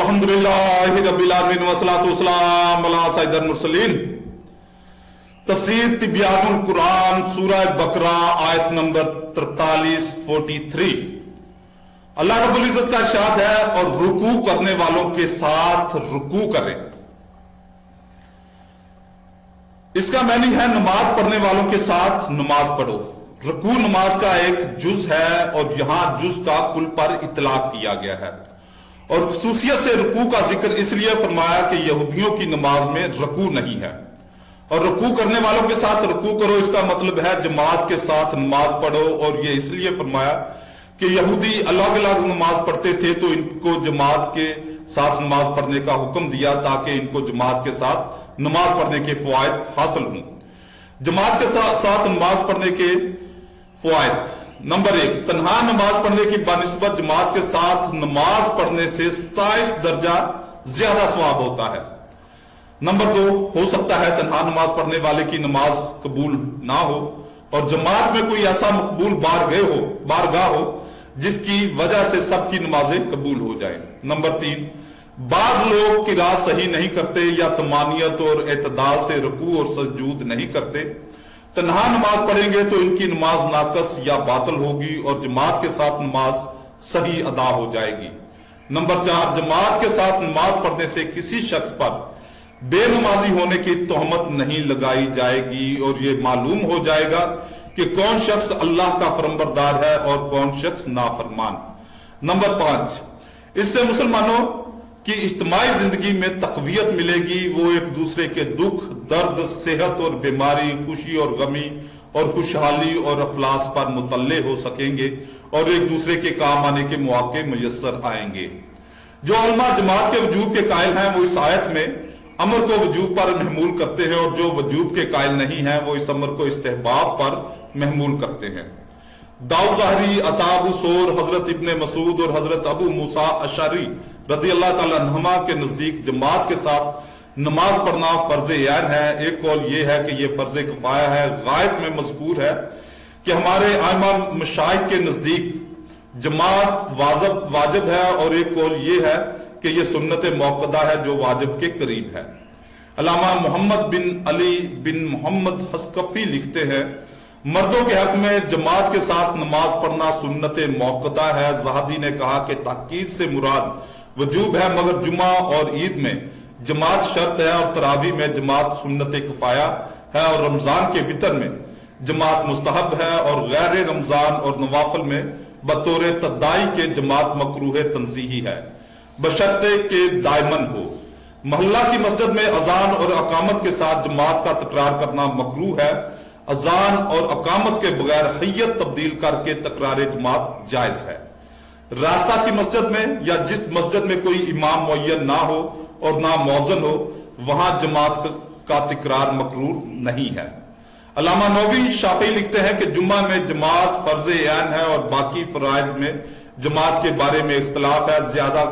अल्हम्दुलिल्लाह रब्बिल आलमीन वस्सलातु वस्सलाम अला सय्यिदिल मुरसलीन। तफसीर तिब्यानुल कुरान सूरह बकरा आयत नंबर 43 अल्लाह रब्बुल इज्जत का इरशाद है, और रुकू करने वालों के साथ रुकू करें। इसका मैनी है नमाज पढ़ने वालों के साथ नमाज पढ़ो। रुकू नमाज का एक जुज है और यहां जुज का कुल पर इतलाक किया गया है, और खुसूसियत से रुकू का जिक्र इसलिए फरमाया कि यहूदियों की नमाज में रुकू नहीं है, और रुकू करने वालों के साथ रुकू करो। इसका मतलब है जमात के साथ नमाज पढ़ो, और ये इसलिए फरमाया कि यहूदी अलग अलग नमाज पढ़ते थे तो इनको जमात के साथ नमाज पढ़ने का हुक्म दिया ताकि इनको जमात के साथ नमाज पढ़ने के फवायद हासिल हों। जमात के साथ नमाज पढ़ने के फवायद नंबर 1, तन्हा नमाज पढ़ने की बानिस्बत जमात के साथ नमाज पढ़ने से 27 दर्जा ज्यादा सवाब होता है। नंबर 2, हो सकता है तन्हा नमाज पढ़ने वाले की नमाज कबूल ना हो और जमात में कोई ऐसा मकबूल बारगाह हो जिसकी वजह से सबकी नमाजें कबूल हो जाए। नंबर 3, बाज लोग किरात सही नहीं करते या तमानियत और एतदाल से रुकू और सजूद नहीं करते। तन्हा नमाज पढ़ेंगे तो इनकी नमाज नाकस या बातिल होगी और जमात के साथ नमाज सही अदा हो जाएगी। नंबर 4, जमात के साथ नमाज पढ़ने से किसी शख्स पर बेनमाजी होने की तोहमत नहीं लगाई जाएगी और ये मालूम हो जाएगा कि कौन शख्स अल्लाह का फरमाबरदार है और कौन शख्स नाफरमान। नंबर 5, इससे मुसलमानों की इज्तिमाई जिंदगी में तकवीयत मिलेगी। वो एक दूसरे के दुख दर्द, सेहत और बीमारी, खुशी और गमी और खुशहाली और अफलास पर मुतल्ले हो सकेंगे और एक दूसरे के काम आने के मौके मुयस्सर आएंगे। जो उलमा जमात के वजूब के कायल हैं वो इस आयत में अमर को वजूब पर महमूल करते हैं, और जो वजूब के कायल नहीं हैं वो इस अमर को इस्तेहबाब पर महमूल करते हैं। दाऊद ज़ाहरी, अता अबू सोर, हजरत इब्ने मसूद और हजरत अबू मूसा अशअरी रज़ी अल्लाह तआला अन्हुमा के नजदीक जमात के साथ नमाज पढ़ना फर्ज ऐन है। एक कौल ये है कि ये फर्ज किफाया है, गायब में मज़कूर है कि हमारे आइमा मशाइख के नजदीक जमात वाजिब है, और एक कौल ये है कि ये सुन्नत मौक़दा है जो वाजिब के करीब है। अल्लामा मोहम्मद बिन अली बिन मोहम्मद हस्कफी लिखते हैं, मर्दों के हक में जमात के साथ नमाज पढ़ना सुन्नत मौक़दा है। ज़हादी ने कहा कि ताकीद से मुराद वजूब है, मगर जुमा और ईद में जमात शर्त है और तरावी में जमात सुन्नत किफाया है, और रमजान के वितर में जमात मुस्तहब है, और गैर रमजान और नवाफिल में बतौर तदाई के जमात मकरूह तंज़ीही है बशर्ते के दायमन हो। मोहल्ला की मस्जिद में अजान और अकामत के साथ जमात का तकरार करना मकरूह है। अजान और अकामत के बगैर हैयत तब्दील करके तकरार जमात जायज है। रास्ता की मस्जिद में या जिस मस्जिद में कोई इमाम मुअय्यन ना हो और ना मौज़न हो वहां जमात का तकरार मकरूह नहीं है। अल्लामा नौवी शाफी लिखते हैं कि जुम्मा में जमात फर्ज ऐन है और बाकी फराइज में जमात के बारे में इख्तलाफ है। ज्यादा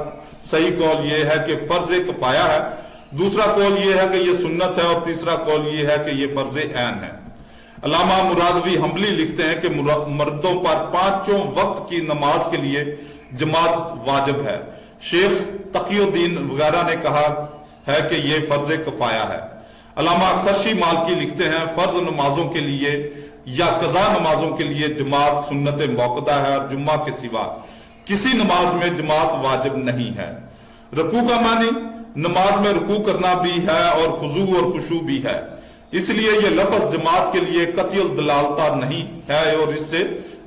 सही कौल यह है कि फर्ज किफाया है, दूसरा कौल यह है कि यह सुन्नत है, और तीसरा कौल यह है कि यह फर्ज ऐन है। अल्लामा मुरादवी हम्बली लिखते हैं कि मर्दों पर 5 वक्त की नमाज के लिए जमात वाजिब है। शेख तकियुद्दीन वगैरह ने कहा है कि यह फर्ज किफाया है। अल्लामा खर्शी मालकी लिखते हैं, फर्ज नमाजों के लिए या कज़ा नमाजों के लिए जमात सुन्नत मौक़दा है, और जुम्मा के सिवा किसी नमाज में जमात वाजिब नहीं है। रुकू का मानी नमाज में रुकू करना भी है और खुजू और खुशू भी है, इसलिए यह लफ्ज जमात के लिए कतिल दलालता नहीं है, और इससे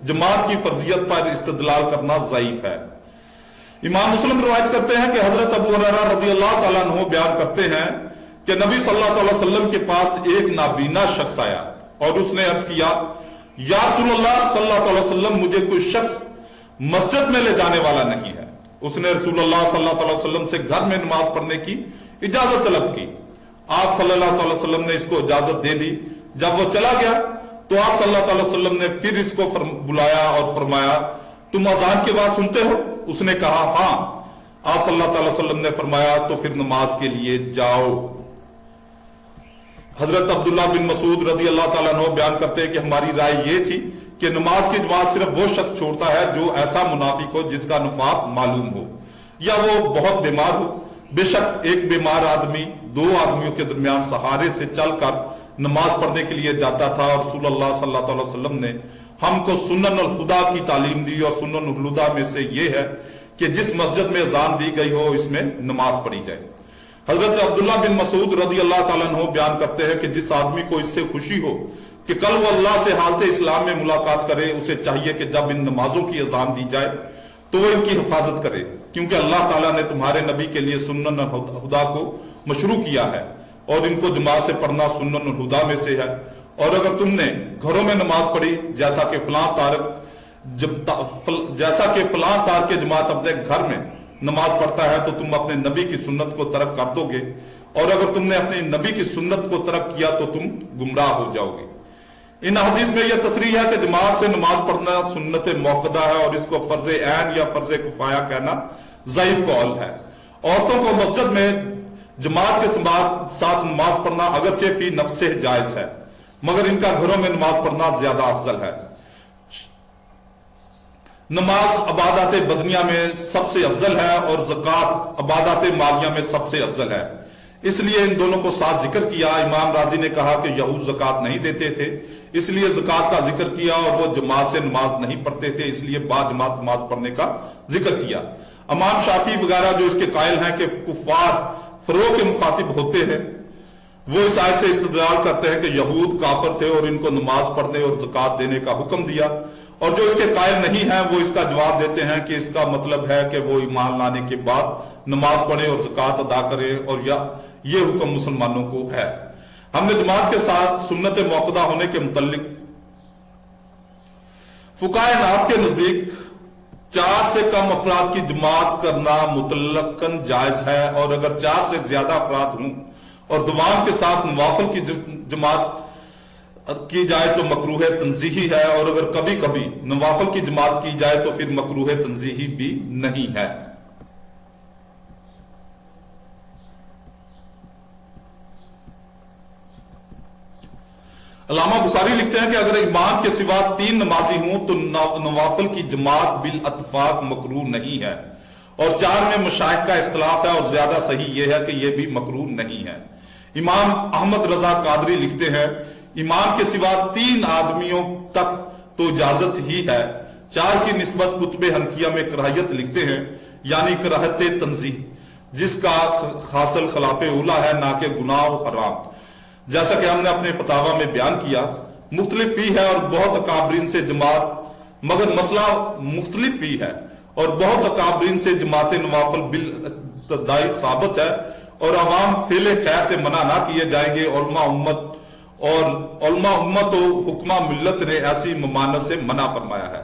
जमात की फर्जियत पर इस्तदलाल करना ज़ईफ है। इमाम मुस्लिम रवायत करते हैं कि हजरत अबू हुरैरा रज़ी अल्लाह तआला अन्हु बयान करते हैं कि नबी सल्लल्लाहु अलैहि वसल्लम के पास एक नाबीना शख्स आया और उसने अर्ज किया, या रसूलल्लाह सल्लल्लाहु अलैहि वसल्लम, मुझे कोई शख्स मस्जिद में ले जाने वाला नहीं है। उसने रसूलुल्लाह सल्लल्लाहु अलैहि वसल्लम से घर में नमाज पढ़ने की इजाजत तलब की। आप सल्लल्लाहु अलैहि वसल्लम ने इसको इजाजत दे दी। जब वो चला गया तो आप सल्लल्लाहु अलैहि वसल्लम ने फिर इसको बुलाया और फरमाया, तुम अजान की आवाज सुनते हो? उसने कहा हाँ। आप सल्लल्लाहु अलैहि वसल्लम ने फरमाया, तो फिर नमाज के लिए जाओ। हजरत अब्दुल्लाह बिन मसूद रज़ी अल्लाह तआला अन्हु बयान करते हैं कि हमारी राय ये थी कि नमाज की जमात सिर्फ वो शख्स छोड़ता है जो ऐसा मुनाफिक हो जिसका निफाक मालूम हो, या वो बहुत बीमार हो। बेशक एक बीमार आदमी दो आदमियों के दरमियान सहारे से चलकर नमाज पढ़ने के लिए जाता था, और रसूलुल्लाह सल्लल्लाहु अलैहि वसल्लम ने हमको सुन्नन अल हुदा की तालीम दी, और सुन्नन अल हुदा में से ये है कि जिस मस्जिद में अजान दी गई हो इसमें नमाज पढ़ी जाए। हजरत अब्दुल्ला बिन मसूद रदी अल्लाह ताला अन्हु बयान करते हैं कि जिस आदमी को इससे खुशी हो कि कल वो अल्लाह से हालत इस्लाम में मुलाकात करे, उसे चाहिए कि जब इन नमाजों की अजान दी जाए तो वो इनकी हिफाजत करे, क्योंकि अल्लाह ताला ने तुम्हारे नबी के लिए सुन्नन हुदा को मशरू किया है और इनको जमात से पढ़ना सुन्नन हुदा में से है। और अगर तुमने घरों में नमाज पढ़ी जैसा कि फलां तार के जमात अपने घर में नमाज पढ़ता है तो तुम अपने नबी की सुन्नत को तर्क कर दोगे, और अगर तुमने अपने नबी की सुन्नत को तर्क किया तो तुम गुमराह हो जाओगे। इन हदीस में यह तसरीह है कि जमात से नमाज पढ़ना सुन्नत मौक़दा है, और इसको फर्ज ऐन या फर्ज किफाया कहना ज़ईफ कौल है। औरतों को मस्जिद में जमात के साथ नमाज पढ़ना अगरचे फी नफ्से जायज है, मगर इनका घरों में नमाज पढ़ना ज्यादा अफजल है। नमाज अबादत बदनिया में सबसे अफजल है और ज़कात अबादत मालिया में सबसे अफजल है, इसलिए इन दोनों को साथ जिक्र किया। इमाम राजी ने कहा कि यहूद ज़कात नहीं देते थे, इसलिए ज़कात का जिक्र किया, और वो जमात से नमाज नहीं पढ़ते थे, इसलिए बाजमात नमाज पढ़ने का जिक्र किया। इमाम शाफी वगैरह जो इसके कायल हैं कि कुफार फरोह के मुखातिब होते हैं, वो इस आयत से इस्तदलाल करते हैं कि यहूद काफिर थे और इनको नमाज पढ़ने और ज़कात देने का हुक्म दिया, और जो इसके कायल नहीं है वो इसका जवाब देते हैं कि इसका मतलब है कि वो ईमान लाने के बाद नमाज पढ़े और ज़कात अदा करे, और ये हुक्म मुसलमानों को है। हमने जमात के साथ सुन्नत मौक़दा होने के मुतल्लिक फुकाए नाफ के नजदीक 4 से कम अफराद की जमात करना मुतल्लकन जायज है, और अगर 4 से ज्यादा अफराद हों और दुआम के साथ नवाफिल की जमात की जाए तो मकरूह तंजीही है, और अगर कभी कभी नवाफिल की जमात की जाए तो फिर मकरूह तंजीही भी नहीं है। अल्लामा बुखारी लिखते हैं कि अगर इमाम के सिवा 3 नमाजी हों तो नवाफिल की जमात बिल अत्फाक मकरूह नहीं है, और 4 में मशाइख का इख्तलाफ है, और ज्यादा सही यह है कि यह भी मकरूह नहीं है। इमाम अहमद रजा कादरी लिखते हैं इमाम के सिवा 3 आदमियों तक तो इजाजत ही है। 4 की निस्बत कुतुब हनफिया में कराहियत लिखते हैं, यानी कराहत तंजीह, जिसका हासिल खिलाफ उला है, ना कि गुनाह हराम। जैसा कि हमने अपने फतावा में बयान किया, मुख्तलिफ ही है और बहुत अकाबरीन से जमात, मगर मसला मुख्तलिफ ही है और बहुत अकाबरीन से जमात नवाफिल बिल इब्तिदाई साबित है, और अवाम फेले खैर से मना ना किए जाएंगे। उलमा उम्मत और हुक्मा मिल्लत ने ऐसी ममानत से मना फरमाया है।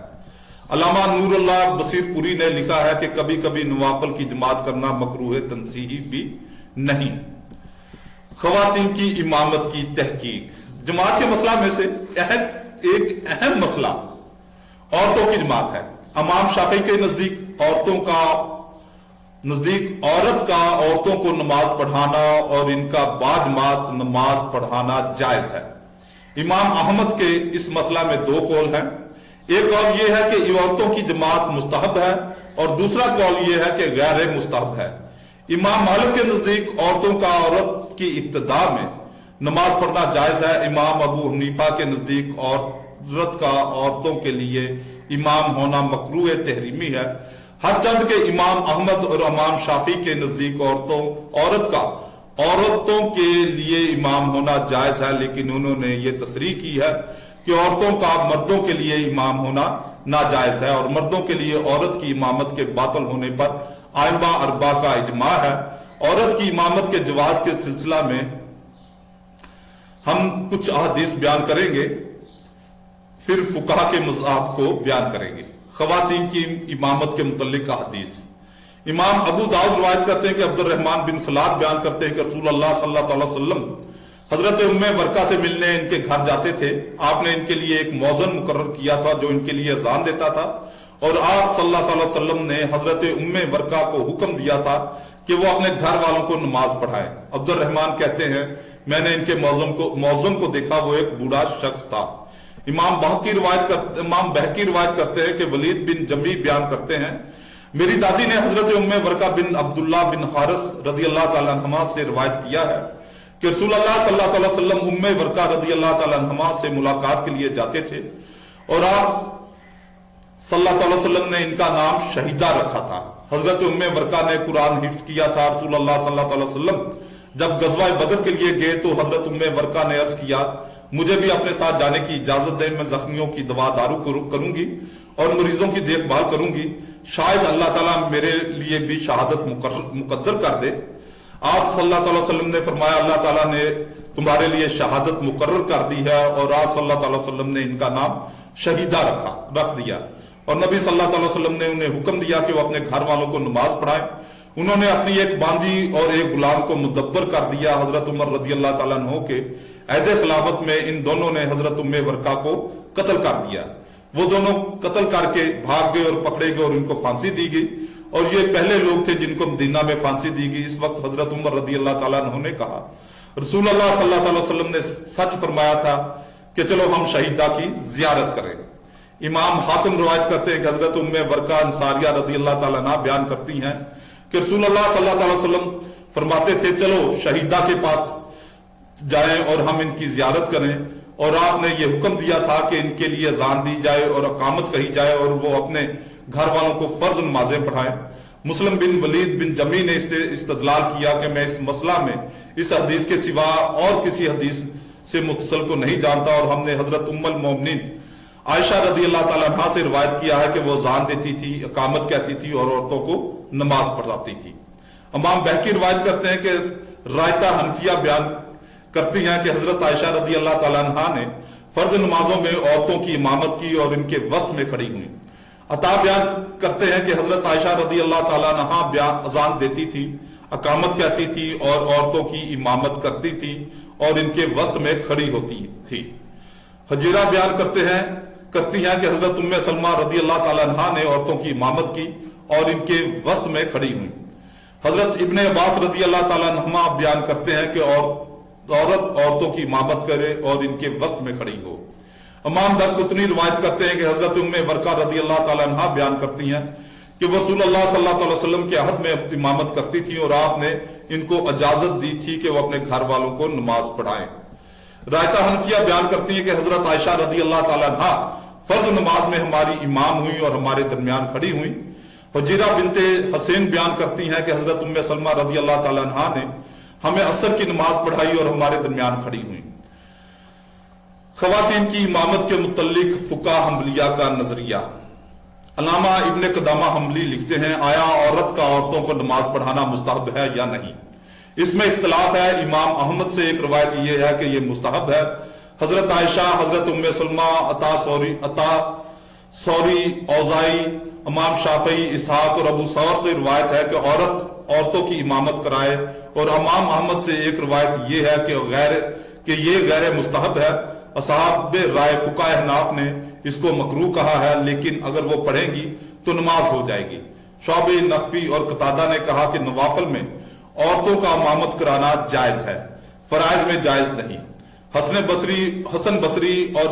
अल्लामा नूरुल्लाह बसीरपुरी ने लिखा है कि कभी कभी नवाफिल की जमात करना मकरूह तंजीही भी नहीं। खवातीन की इमामत की तहकीक, जमात के मसला में से एक अहम मसला औरतों की जमात है। इमाम शाफी के नजदीक औरत का औरतों को नमाज पढ़ाना और इनका बाजमात नमाज पढ़ाना जायज है। इमाम अहमद के इस मसला में 2 कौल हैं। एक कौल यह है कि औरतों की जमात मुस्तहब है, और दूसरा कौल यह है कि गैर मुस्तहब है। इमाम मालिक के नजदीक औरतों का औरत की इब्तिदा में नमाज पढ़ना जायज है। इमाम अबू हनीफा के नजदीक औरत का औरतों के लिए इमाम होना मकरूह तहरीमी है। हर चंद के इमाम अहमद और इमाम शाफी के नजदीक औरत का औरतों के लिए इमाम होना जायज है, लेकिन उन्होंने ये तसरीह की है कि औरतों का मर्दों के लिए इमाम होना नाजायज है, और मर्दों के लिए औरत की इमामत के बातिल होने पर आइमा अरबा का इजमा है। औरत की इमामत के जवाज के सिलसिला में हम कुछ अहादीस बयान करेंगे, फिर फुकाहा के मज़हब को बयान करेंगे। खवातीन की इमामत के मुतल्लिक अहादीस, इमाम अबू दाऊद रिवायत करते हैं कि अब्दुर्रहमान बिन खलाद बयान करते हैं कि रसूलुल्लाह सल्लल्लाहु अलैहि वसल्लम हजरत उम्मे वर्का से मिलने इनके घर जाते थे। आपने इनके लिए एक मौज़न मुकर्रर किया था जो इनके लिए अज़ान देता था, और आप सल्लल्लाहु अलैहि वसल्लम ने हजरत उम्मे वर्का को हुक्म दिया था कि वो अपने घर वालों को नमाज पढ़ाए। अब्दुर्रहमान कहते हैं मैंने इनके मौज़न को देखा, वो एक बूढ़ा शख्स था। इमाम बहकी रिवायत करते हैं कि वलीद बिन जमी बयान करते हैं मेरी दादी ने हजरत उम्मे वर्का बिन अब्दुल्ला बिन हारिस रदी अल्लाह ताला अन्हुमा से रिवायत किया है कि रसूल अल्लाह सल्लल्लाहु अलैहि वसल्लम उम्मे वर्का रदी अल्लाह ताला अन्हुमा से मुलाकात के लिए जाते थे और आप सल्लल्लाहु अलैहि वसल्लम ने इनका नाम शहीदा रखा था। हजरत उम्मे वर्का ने कुरान हिफ्ज किया था। रसूल अल्लाह सल्लल्लाहु अलैहि वसल्लम जब गजवा बदर के लिए गए तो हजरत उम्मे वर्का ने अर्ज किया, मुझे भी अपने साथ जाने की इजाजत दें, मैं जख्मियों की दवा दारू करूंगी और मरीजों की देखभाल करूंगी, शायद अल्लाह ताला मेरे लिए भी शहादत मुकद्दर कर दे। आप सल्लल्लाहु अलैहि वसल्लम ने फरमाया, अल्लाह ताला ने तुम्हारे लिए शहादत मुकर्रर कर दी है, और आप सल्लल्लाहु अलैहि वसल्लम ने इनका नाम शहीदा रख दिया। और नबी सल्लल्लाहु अलैहि वसल्लम ने उन्हें हुक्म दिया कि वो अपने घर वालों को नमाज पढ़ाएं। उन्होंने अपनी एक बांदी और एक गुलाम को मुदब्बर कर दिया। हजरत उमर रदी अल्लाह ताला अन्हु के अहद खिलाफत में इन दोनों ने हजरत उम्मे वर्का को कत्ल कर दिया। वो दोनों कत्ल करके भाग गए और पकड़े गए और इनको फांसी दी गई, और ये पहले लोग थे जिनको मदीना में फांसी दी गई। इस वक्त हजरत उमर रदी अल्लाह ताला अन्हु ने कहा, रसूल अल्लाह सल्लल्लाहु अलैहि वसल्लम ने सच फरमाया था कि चलो हम शहीदा की जियारत करें। इमाम हाकिम रिवायत करते हैं कि हजरत उम्मे वर्का अंसारिया रदी अल्लाह ताला अन्हा बयान करती हैं कि रसूल अल्लाह सल्लल्लाहु अलैहि वसल्लम फरमाते थे, चलो शहीदा के पास जाएं और हम इनकी जियारत करें, और आपने ये हुक्म दिया था कि इनके लिए अजान दी जाए और अकामत कही जाए और वो अपने घर वालों को फर्ज नमाजें पढ़ाएं। मुस्लिम बिन वलीद बिन जमी ने इससे इस्तदलाल किया कि मैं इस मसला में इस हदीस के सिवा और किसी हदीस से मुत्तसिल को नहीं जानता, और हमने हजरत उम्मुल मोमिनीन आयशा रदी अल्लाह ताला अन्हा से रिवायत किया है कि वो अजान देती थी, अकामत कहती थी और औरतों को नमाज पढ़ाती थी। इमाम बहकी रिवायत करते हैं कि रायता हनफिया बयान करती हैं कि हजरत आयशा रदी अल्लाह ताला अन्हा ने फर्ज नमाजों में औरतों की इमामत की और इनके वस्त में खड़ी हुई। अता बयान करते हैं कि हजरत आयशा रदी अल्लाह ताला अन्हा अजान देती थी, अकामत कहती थी और औरतों की इमामत करती थी और इनके वस्त में खड़ी होती थी। हजीरा बयान करती हैं कि हजरत उम्मे सलमा रदी अल्लाह ताला अन्हा ने औरतों की इमामत की और इनके वस्त में खड़ी हुई। हजरत इब्ने अब्बास रदी अल्लाह ताला अन्हुमा बयान करते हैं कि औरत औरतों की इमामत करे और इनके वस्त में खड़ी हो। इमाम दरकुतनी रिवायत करते हैं कि हजरत उम्मे वर्का रदी अल्लाह ताला अन्हा बयान करती हैं कि वो रसूल अल्लाह सल्लल्लाहु अलैहि वसल्लम के अहद में इमामत करती थी और आपने इनको इजाजत दी थी कि वो अपने घर वालों को नमाज पढ़ाएं। रायता हनफिया बयान करती है कि हजरत आयशा रदी अल्लाह ताला अन्हा फर्ज नमाज में हमारी इमाम हुई और हमारे दरमियान खड़ी हुई। हजीरा बिनते हसैन बयान करती हैं कि हजरत उम्मे सलमा रदी अल्लाह ताला अन्हा ने हमें असर की नमाज पढ़ाई और हमारे दरमियान खड़ी हुई। खवातीन की इमामत के मुतल्लिक फुका हम्बलिया का नजरिया। अल्लामा इब्ने कदामा हम्बली लिखते हैं, आया औरत का औरतों को नमाज पढ़ाना मुस्तहब है या नहीं, इसमें इख्तलाफ है। इमाम अहमद से एक रवायत यह है कि यह मुस्तहब है। हजरत आयशा, हजरत उम्मे सलमा, अता सौरी, औजाई, इमाम शाफई, इसहाक और अबू सौर से रिवायत है कि औरतों की इमामत कराए, और इमाम अहमद से एक रिवायत यह है कि ये गैर मुस्तहब है। असहाब राय फुकाह हनाफ ने इसको मकरूह कहा है, लेकिन अगर वो पढ़ेंगी तो नमाज हो जाएगी। शौबे, नकफी और कतादा ने कहा कि नवाफिल में औरतों का इमामत कराना जायज है, फराइज में जायज नहीं। हसन बसरी और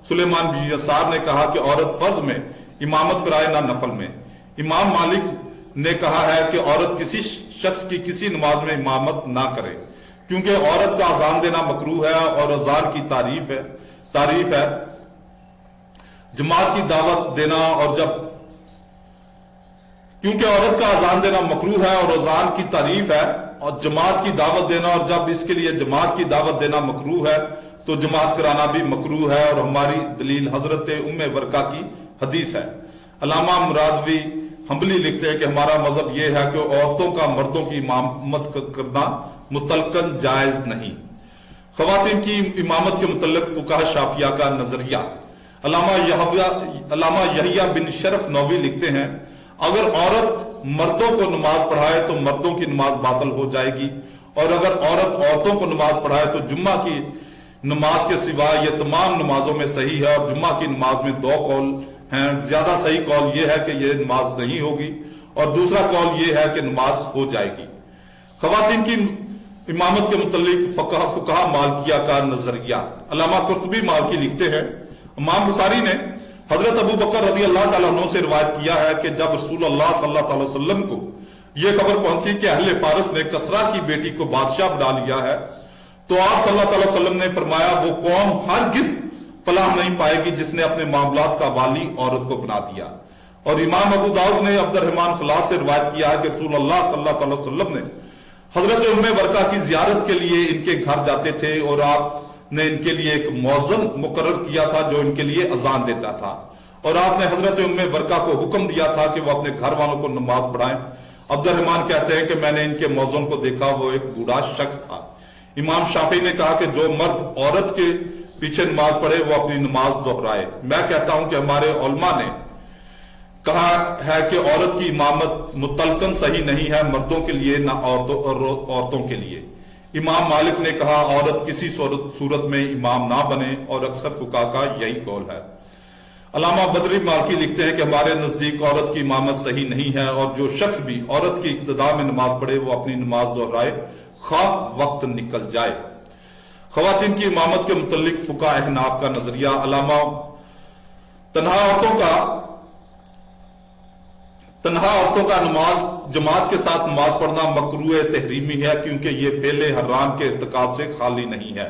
सुलेमान बिन यसार ने कहा कि औरत फर्ज में इमामत कराए ना नफल में। इमाम मालिक ने कहा है कि औरत किसी शख्स की किसी नमाज में इमामत ना करे, क्योंकि औरत का अजान देना मकरूह है और अजान की तारीफ है। जमात की दावत देना और क्योंकि औरत का अजान देना मकरूह है और अजान की तारीफ है, और जमात की दावत देना, और जब इसके लिए जमात की दावत देना मकरूह है तो जमात कराना भी मकरूह है। और हमारी दलील हजरत उम्मे वर्का की हदीस है। अल्लामा मुरादवी हम्बली लिखते हैं कि हमारा मजहब यह है कि औरतों का मर्दों की इमामत करना मुतलकन जायज नहीं। खवातीन की इमामत के मुतल्लिक फुकाह शाफिया का नजरिया। अल्लामा यहिया बिन शरफ नौवी लिखते हैं, अगर औरत मर्दों को नमाज पढ़ाए तो मर्दों की नमाज बातिल हो जाएगी, और अगर औरत औरतों को नमाज पढ़ाए तो जुम्मा की नमाज के सिवा यह तमाम नमाजों में सही है। और जुम्मा की नमाज में दो कौल हैं, ज्यादा सही कौल यह है कि यह नमाज नहीं होगी, और दूसरा कौल यह है कि नमाज हो जाएगी। खवातीन की इमामत के मुतल्लिक फुकाहा मालिकिया का नजरिया। अल्लामा कुर्तुबी मालिकी लिखते हैं, इमाम बुखारी ने حضرت ابو بکر رضی اللہ تعالیٰ عنہ سے روایت کیا ہے کہ جب رسول اللہ صلی اللہ علیہ وسلم کو یہ خبر پہنچی کہ اہل فارس نے کسرا کی بیٹی کو بادشاہ بنا لیا ہے تو آپ صلی اللہ علیہ وسلم نے فرمایا وہ قوم ہرگز فلاح نہیں پائے گی جس نے اپنے معاملات کا والی عورت کو بنا دیا۔ اور امام ابو داؤد نے عبد الرحمن خلاص سے روایت کیا ہے کہ رسول اللہ صلی اللہ علیہ وسلم نے حضرت ام ورقہ کی زیارت کے لیے ان کے گھر جاتے تھے اور آپ نے ان کے لیے ایک مؤذن مقرر کیا تھا جو ان کے لیے اذان دیتا تھا، اور آپ نے حضرت ام ورقہ کو حکم دیا تھا کہ وہ اپنے گھر والوں کو نماز پڑھائیں۔ عبد الرحمن کہتے ہیں کہ میں نے ان کے مؤذن کو دیکھا، وہ ایک بوڑھا شخص تھا۔ امام شافعی نے کہا کہ جو مرد عورت کے پیچھے نماز پڑھے وہ اپنی نماز دہرائے۔ میں کہتا ہوں کہ ہمارے علماء نے کہا ہے کہ عورت کی امامت مطلقاً صحیح نہیں ہے، مردوں کے لیے نہ عورتوں کے لیے۔ امام مالک نے کہا عورت کسی صورت میں امام نہ بنے، اور اکثر فقہاء کا یہی قول ہے۔ علامہ بدری مالکی لکھتے ہیں کہ ہمارے نزدیک عورت کی امامت صحیح نہیں ہے، اور جو شخص بھی عورت کی ابتدا میں نماز پڑھے وہ اپنی نماز دہرائے خواہ وقت نکل جائے۔ خواتین کی امامت کے متعلق فقہاء احناف کا نظریہ، علامہ تنہا عورتوں کا نماز جماعت کے ساتھ نماز پڑھنا مکروہ تحریمی ہے، کیونکہ یہ فعل حرام کے ارتکاب سے خالی نہیں ہے،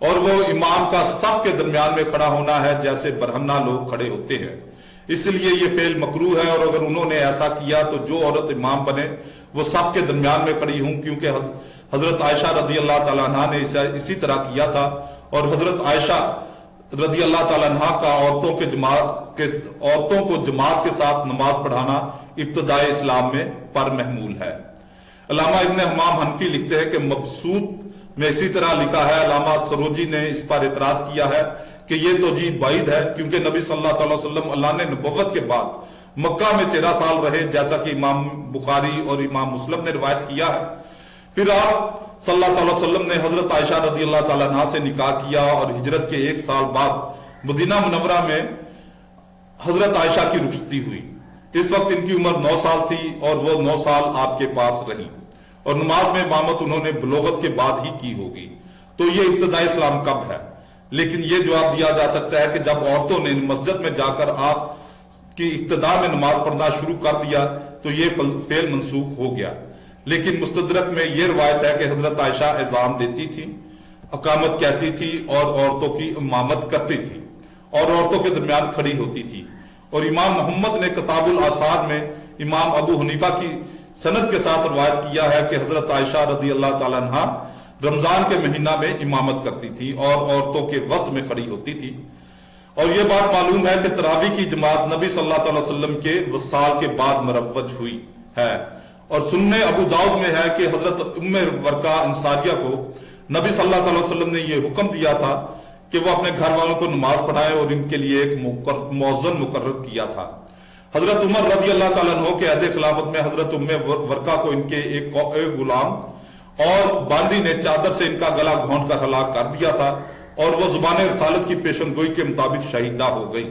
اور وہ امام کا صف کے درمیان میں کھڑا ہونا ہے جیسے برہنہ لوگ کھڑے ہوتے ہیں، اس لیے یہ فعل مکروہ ہے۔ اور اگر انہوں نے ایسا کیا تو جو عورت امام بنے وہ صف کے درمیان میں کھڑی ہوں، کیونکہ حضرت عائشہ رضی اللہ تعالیٰ عنہ نے اسی طرح کیا تھا، اور حضرت عائشہ رضی اللہ تعالیٰ عنہ کا عورتوں کو جماعت کے ساتھ نماز پڑھانا ابتدائی اسلام میں پر محمول ہے۔ علامہ ابن حمام حنفی لکھتے ہیں کہ مبسوط میں اسی طرح لکھا ہے۔ علامہ سروجی نے اس پر اعتراض کیا ہے کہ یہ توجیہ بعید ہے، کیونکہ نبی صلی اللہ علیہ وسلم اللہ نے نبوت کے بعد مکہ میں 13 سال رہے، جیسا کہ امام بخاری اور امام مسلم نے روایت کیا ہے۔ پھر آپ صلی اللہ علیہ وسلم نے حضرت عائشہ رضی اللہ تعالیٰ عنہ سے نکاح کیا، اور ہجرت کے 1 سال بعد مدینہ منورہ میں حضرت عائشہ کی رخصتی ہوئی۔ اس وقت ان کی عمر 9 سال تھی، اور وہ 9 سال آپ کے پاس رہی، اور نماز میں امامت انہوں نے بلوغت کے بعد ہی کی ہوگی۔ تو یہ ابتدائی اسلام کب ہے؟ لیکن یہ جواب دیا جا سکتا ہے کہ جب عورتوں نے مسجد میں جا کر آپ کی ابتدا میں نماز پڑھنا شروع کر دیا تو یہ فعل منسوخ ہو گیا۔ لیکن مستدرک میں یہ روایت ہے کہ حضرت عائشہ اذان دیتی تھی، اقامت کہتی تھی، اور عورتوں کی امامت کرتی تھی، اور عورتوں کے درمیان کھڑی ہوتی تھی۔ اور امام محمد نے کتاب الآثار میں امام ابو حنیفہ کی سند کے ساتھ روایت کیا ہے کہ حضرت عائشہ رضی اللہ تعالیٰ عنہ رمضان کے مہینہ میں امامت کرتی تھی اور عورتوں کے وسط میں کھڑی ہوتی تھی۔ اور یہ بات معلوم ہے کہ تراویح کی جماعت نبی صلی اللہ علیہ وسلم کے وصال کے بعد مروج ہوئی ہے، اور سنن ابو داؤد میں ہے کہ حضرت ام ورقہ انصاریہ کو نبی صلی اللہ علیہ وسلم نے یہ حکم دیا تھا کہ وہ اپنے گھر والوں کو نماز پڑھائیں، اور ان کے لیے ایک مؤذن مقرر کیا تھا۔ حضرت عمر رضی اللہ تعالیٰ عنہ کے عہد خلافت میں حضرت ام ورقہ کو ان کے ایک غلام اور باندی نے چادر سے ان کا گلا گھونٹ کر ہلاک کر دیا تھا، اور وہ زبان رسالت کی پیشن گوئی کے مطابق شہیدہ ہو گئی۔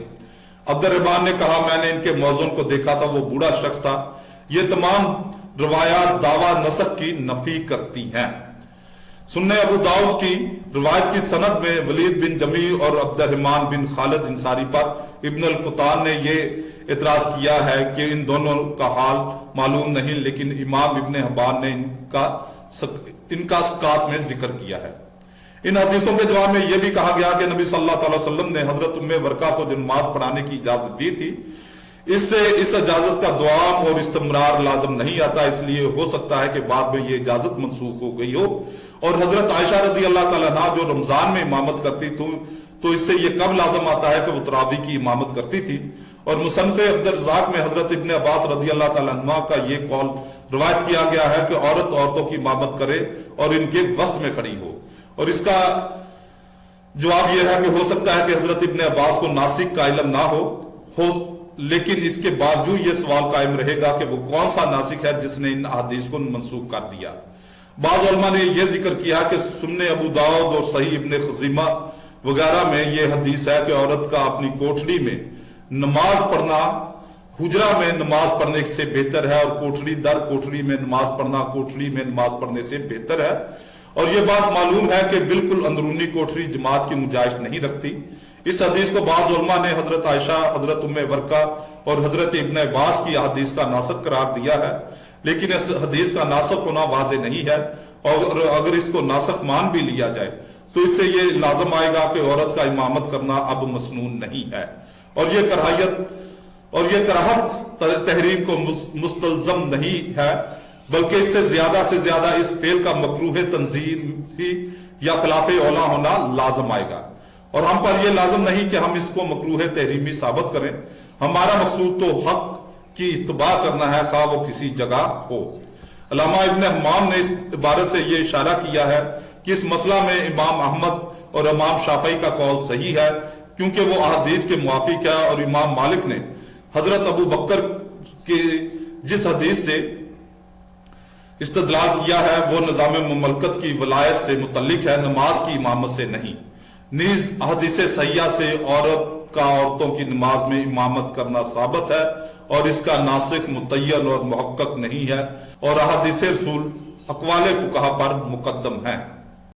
عبد الرحمن نے کہا میں نے ان کے مؤذن کو دیکھا تھا، وہ بوڑھا شخص تھا۔ یہ تمام روایات دعویٰ نسخ کی نفی کرتی ہیں۔ سنن ابو داؤد کی روایت کی سند میں ولید بن جمی اور عبد الرحمن بن خالد انصاری پر ابن القطان نے یہ اعتراض کیا ہے کہ ان دونوں کا حال معلوم نہیں، لیکن امام ابن حبان نے ان کا سکات میں ذکر کیا ہے۔ ان حدیثوں کے جواب میں یہ بھی کہا گیا کہ نبی صلی اللہ علیہ وسلم نے حضرت ام ورقہ کو جو نماز پڑھانے کی اجازت دی تھی، اس سے اس اجازت کا دوام اور استمرار لازم نہیں آتا، اس لیے ہو سکتا ہے کہ بعد میں یہ اجازت منسوخ ہو گئی ہو۔ اور حضرت عائشہ رضی اللہ تعالیٰ عنہ جو رمضان میں امامت کرتی تو اس سے یہ کب لازم آتا ہے کہ وہ تراویح کی امامت کرتی تھی۔ اور مصنف عبد الرزاق میں حضرت ابن عباس رضی اللہ تعالیٰ عنہ کا یہ قول روایت کیا گیا ہے کہ عورت عورتوں کی امامت کرے اور ان کے وسط میں کھڑی ہو، اور اس کا جواب یہ ہے کہ ہو سکتا ہے کہ حضرت ابن عباس کو ناسخ کا علم نہ ہو، لیکن اس کے باوجود یہ سوال قائم رہے گا کہ وہ کون سا ناسخ ہے جس نے ان احادیث کو منسوخ کر دیا۔ بعض علماء نے یہ ذکر کیا کہ سنن ابو داؤد اور صحیح ابن خزیمہ وغیرہ میں یہ حدیث ہے کہ عورت کا اپنی کوٹھڑی میں نماز پڑھنا حجرہ میں نماز پڑھنے سے بہتر ہے، اور کوٹھڑی در کوٹھڑی میں نماز پڑھنا کوٹھڑی میں نماز پڑھنے سے بہتر ہے۔ اور یہ بات معلوم ہے کہ بالکل اندرونی کوٹھڑی جماعت کی گنجائش نہیں رکھتی، इस हदीस को बाज़ उलमा ने हजरत आयशा, हजरत उम्मे वर्का और हजरत इब्न अब्बास की हदीस का नासक करार दिया है, लेकिन इस हदीस का नासक होना वाज़े नहीं है। और अगर इसको नासक मान भी लिया जाए तो इससे ये लाजम आएगा कि औरत का इमामत करना अब मसनून नहीं है, और ये कराहत तहरीम को मुस्तलजम नहीं है, बल्कि इससे से ज्यादा इस फेल का मकरूह तंजीमी या खिलाफ औला होना लाजम आएगा। और हम पर यह लाजम नहीं कि हम इसको मकरूह तहरीमी साबित करें। हमारा मकसूद तो हक की इत्तबा करना है, खा वो किसी जगह हो। अल्लामा इब्न हम्माम ने इस इबारत से ये इशारा किया है कि इस मसला में इमाम अहमद और इमाम शाफई का कौल सही है, क्योंकि वो अहदीस के मुआफिक है। और इमाम मालिक ने हजरत अबू बकर के जिस हदीस से इस्तदलाल किया है वो निज़ाम मुमलकत की वलायत से मुतल्लिक है, नमाज की इमामत से नहीं। नीज हदीस सहिया से औरतों की नमाज में इमामत करना साबित है, और इसका नासिख मुतय्यन और मुहक्कक नहीं है, और अहादीस रसूल अक़वाल फुक़हा पर मुक़द्दम है।